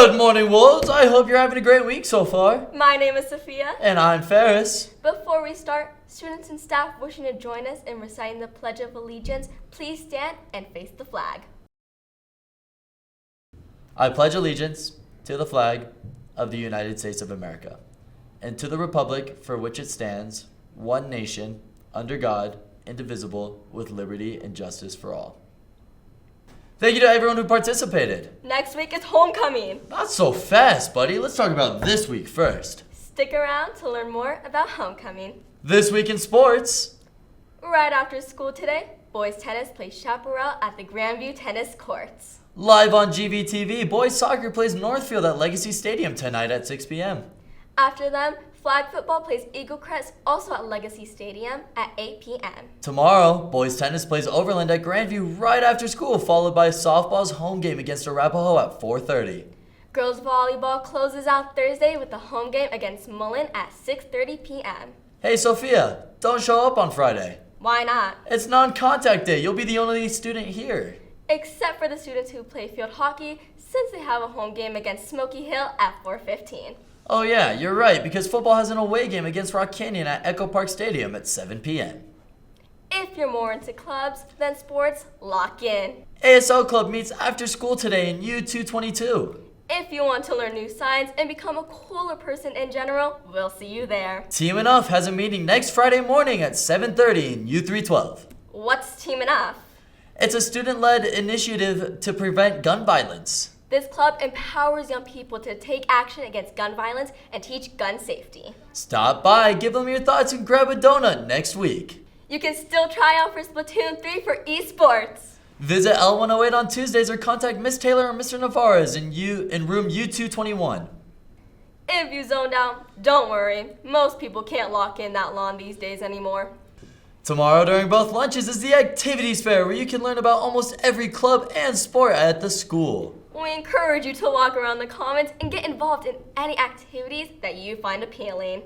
Good morning, Wolves. I hope you're having a great week so far. My name is Sophia. And I'm Ferris. Before we start, students and staff wishing to join us in reciting the Pledge of Allegiance, please stand and face the flag. I pledge allegiance to the flag of the United States of America and to the republic for which it stands, one nation, under God, indivisible, with liberty and justice for all. Thank you to everyone who participated. Next week is homecoming. Not so fast, buddy. Let's talk about this week first. Stick around to learn more about homecoming. This week in sports. Right after school today, boys tennis plays chaparral at the Grandview tennis courts. Live on GVTV, boys soccer plays Northfield at Legacy Stadium tonight at 6 p.m. After them, flag football plays Eagle Crest also at Legacy Stadium at 8 p.m. Tomorrow, boys tennis plays Overland at Grandview right after school, followed by softball's home game against Arapahoe at 4:30. Girls volleyball closes out Thursday with the home game against Mullen at 6:30 p.m. Hey, Sophia, don't show up on Friday. Why not? It's non-contact day. You'll be the only student here. Except for the students who play field hockey, since they have a home game against Smoky Hill at 4:15. Oh yeah, you're right, because football has an away game against Rock Canyon at Echo Park Stadium at 7 p.m. If you're more into clubs than sports, lock in. ASL Club meets after school today in U222. If you want to learn new science and become a cooler person in general, we'll see you there. Team Enough has a meeting next Friday morning at 7:30 in U312. What's Team Enough? It's a student-led initiative to prevent gun violence. This club empowers young people to take action against gun violence and teach gun safety. Stop by, give them your thoughts, and grab a donut next week. You can still try out for Splatoon 3 for esports. Visit L108 on Tuesdays or contact Miss Taylor or Mr. Navarez in room U221. If you zoned out, don't worry. Most people can't lock in that long these days anymore. Tomorrow during both lunches is the Activities Fair, where you can learn about almost every club and sport at the school. We encourage you to walk around the commons and get involved in any activities that you find appealing.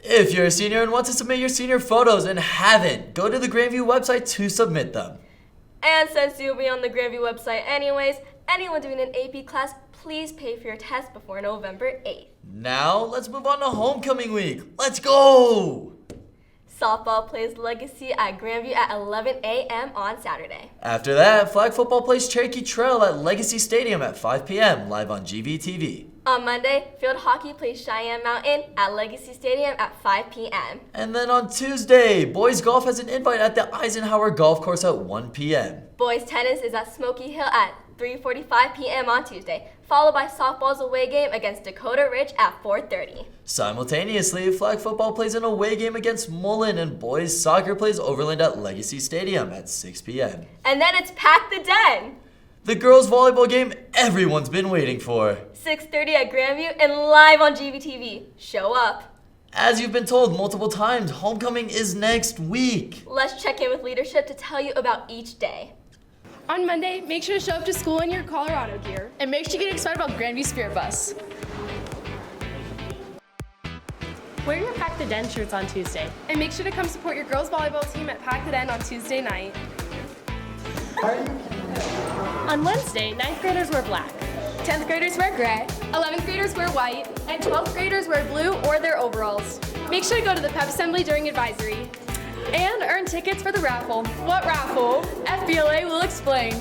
If you're a senior and want to submit your senior photos and haven't, go to the Grandview website to submit them. And since you'll be on the Grandview website anyways, anyone doing an AP class, please pay for your test before November 8th. Now, let's move on to homecoming week. Let's go! Softball plays Legacy at Grandview at 11 a.m. on Saturday. After that, flag football plays Cherokee Trail at Legacy Stadium at 5 p.m. live on GVTV. On Monday, field hockey plays Cheyenne Mountain at Legacy Stadium at 5 p.m. And then on Tuesday, boys golf has an invite at the Eisenhower Golf Course at 1 p.m. Boys tennis is at Smoky Hill at 3:45 p.m. on Tuesday, followed by softball's away game against Dakota Ridge at 4:30. Simultaneously, flag football plays an away game against Mullen, and boys soccer plays Overland at Legacy Stadium at 6 p.m. And then it's Pack the Den! The girls volleyball game everyone's been waiting for. 6:30 at Grandview and live on GVTV. Show up. As you've been told multiple times, homecoming is next week. Let's check in with leadership to tell you about each day. On Monday, make sure to show up to school in your Colorado gear. And make sure you get excited about Grandview Spirit Bus. Wear your Pack the Den shirts on Tuesday. And make sure to come support your girls volleyball team at Pack the Den on Tuesday night. On Wednesday, 9th graders wear black. 10th graders wear gray. 11th graders wear white. And 12th graders wear blue or their overalls. Make sure to go to the pep assembly during advisory. And earn tickets for the raffle. What raffle? FBLA will explain.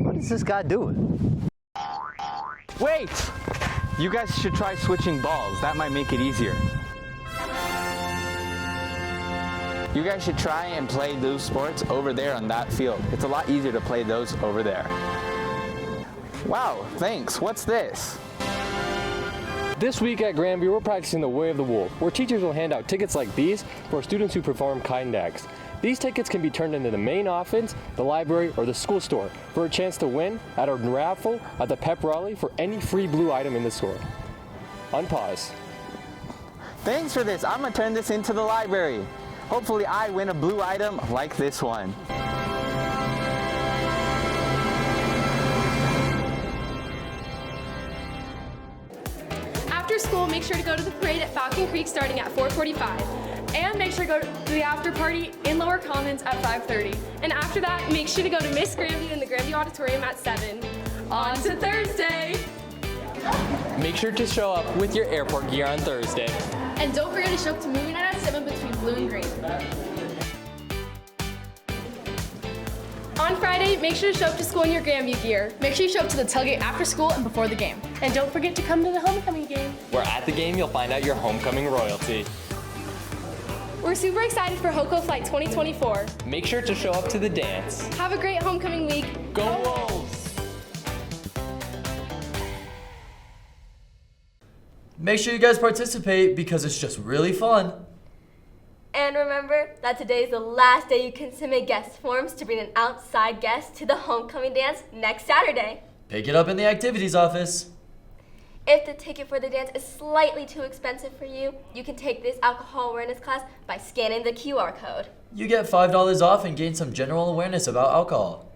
What is this guy doing? Wait! You guys should try switching balls. That might make it easier. You guys should try and play those sports over there on that field. It's a lot easier to play those over there. Wow, thanks. What's this? This week at Grandview, we're practicing the Way of the Wolf, where teachers will hand out tickets like these for students who perform kind acts. These tickets can be turned into the main offense, the library, or the school store for a chance to win at a raffle at the pep rally for any free blue item in the store. Unpause. Thanks for this. I'm gonna turn this into the library. Hopefully I win a blue item like this one. school, make sure to go to the parade at Falcon Creek starting at 4:45. And make sure to go to the after party in Lower Commons at 5:30. And after that, make sure to go to Miss Grandview in the Grandview Auditorium at 7. On to Thursday! Make sure to show up with your airport gear on Thursday. And don't forget to show up to movie night at 7 between blue and green. On Friday, make sure to show up to school in your Grandview gear. Make sure you show up to the tailgate after school and before the game. And don't forget to come to the homecoming game. Where at the game, you'll find out your homecoming royalty. We're super excited for HOCO Flight 2024. Make sure to show up to the dance. Have a great homecoming week. Go Wolves! Make sure you guys participate because it's just really fun. And remember that today is the last day you can submit guest forms to bring an outside guest to the homecoming dance next Saturday. Pick it up in the activities office. If the ticket for the dance is slightly too expensive for you, you can take this alcohol awareness class by scanning the QR code. You get $5 off and gain some general awareness about alcohol.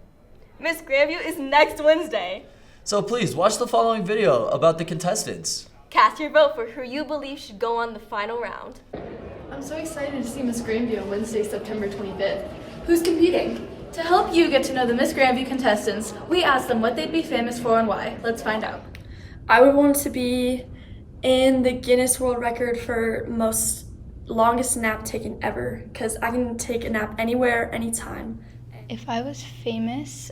Miss Grandview is next Wednesday. So please watch the following video about the contestants. Cast your vote for who you believe should go on the final round. I'm so excited to see Miss Grandview on Wednesday, September 25th. Who's competing? To help you get to know the Miss Grandview contestants, we asked them what they'd be famous for and why. Let's find out. I would want to be in the Guinness World Record for most longest nap taken ever, because I can take a nap anywhere, anytime. If I was famous,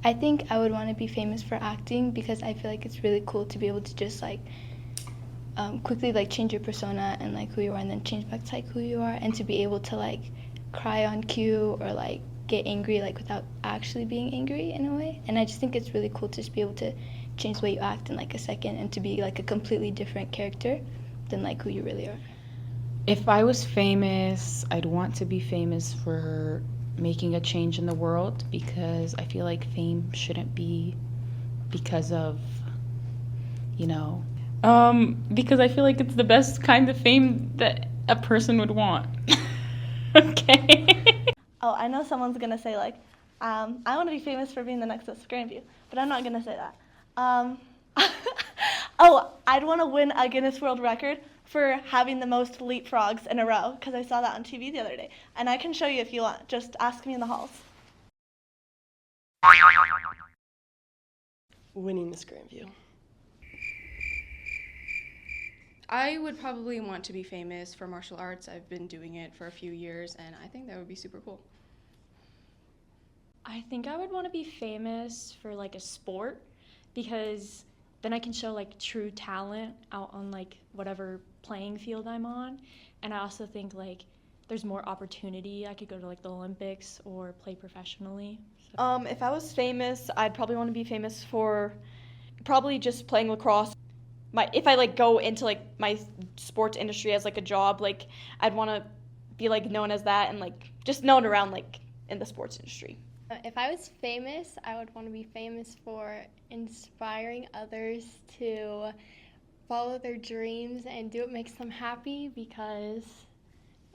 I think I would want to be famous for acting because I feel like it's really cool to be able to just quickly change your persona and who you are and then change back to who you are, and to be able to cry on cue or get angry without actually being angry in a way. And I just think it's really cool to just be able to change the way you act in a second and to be a completely different character than who you really are. If I was famous, I'd want to be famous for making a change in the world, because I feel like fame shouldn't be because of, because I feel like it's the best kind of fame that a person would want. Okay. Oh, I know someone's gonna say I want to be famous for being the next Miss Grandview, but I'm not gonna say that. Oh, I'd want to win a Guinness World Record for having the most leapfrogs in a row, because I saw that on TV the other day, and I can show you if you want. Just ask me in the halls. Winning Miss Grandview. I would probably want to be famous for martial arts. I've been doing it for a few years, and I think that would be super cool. I think I would want to be famous for a sport, because then I can show true talent out on whatever playing field I'm on. And I also think there's more opportunity. I could go to the Olympics or play professionally. So. If I was famous, I'd probably want to be famous for probably just playing lacrosse. If I go into my sports industry as a job, I'd want to be known as that and just known around in the sports industry. If I was famous, I would want to be famous for inspiring others to follow their dreams and do what makes them happy, because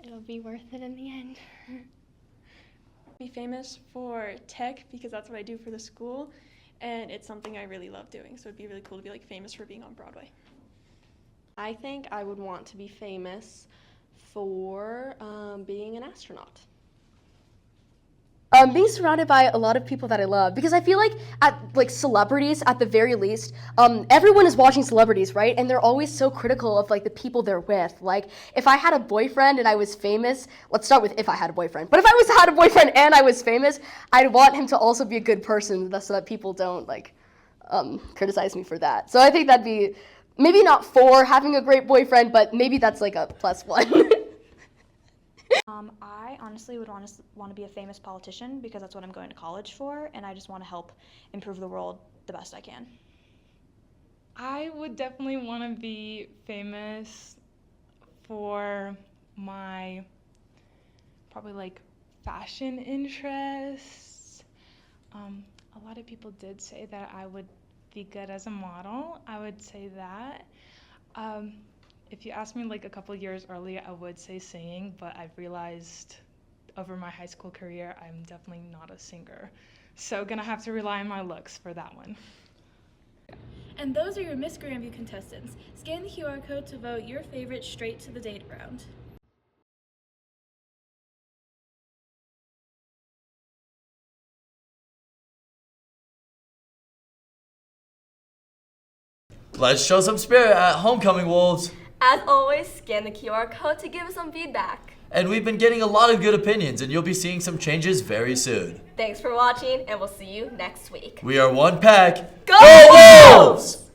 it'll be worth it in the end. Be famous for tech, because that's what I do for the school, and it's something I really love doing, so it'd be really cool to be famous for being on Broadway. I think I would want to be famous for being an astronaut. Being surrounded by a lot of people that I love, because I feel at celebrities at the very least, everyone is watching celebrities, right? And they're always so critical of the people they're with. If I had a boyfriend and I was famous, let's start with if I had a boyfriend. But if I had a boyfriend and I was famous, I'd want him to also be a good person, so that people don't criticize me for that. So I think that'd be maybe not for having a great boyfriend, but maybe that's a +1. I honestly would want to be a famous politician, because that's what I'm going to college for, and I just want to help improve the world the best I can. I would definitely want to be famous for my probably fashion interests. A lot of people did say that I would be good as a model. I would say that. If you asked me a couple years earlier, I would say singing, but I've realized over my high school career, I'm definitely not a singer. So gonna have to rely on my looks for that one. And those are your Miss Grandview contestants. Scan the QR code to vote your favorite straight to the date round. Let's show some spirit at Homecoming Wolves. As always, scan the QR code to give us some feedback. And we've been getting a lot of good opinions, and you'll be seeing some changes very soon. Thanks for watching, and we'll see you next week. We are one pack. Go Wolves!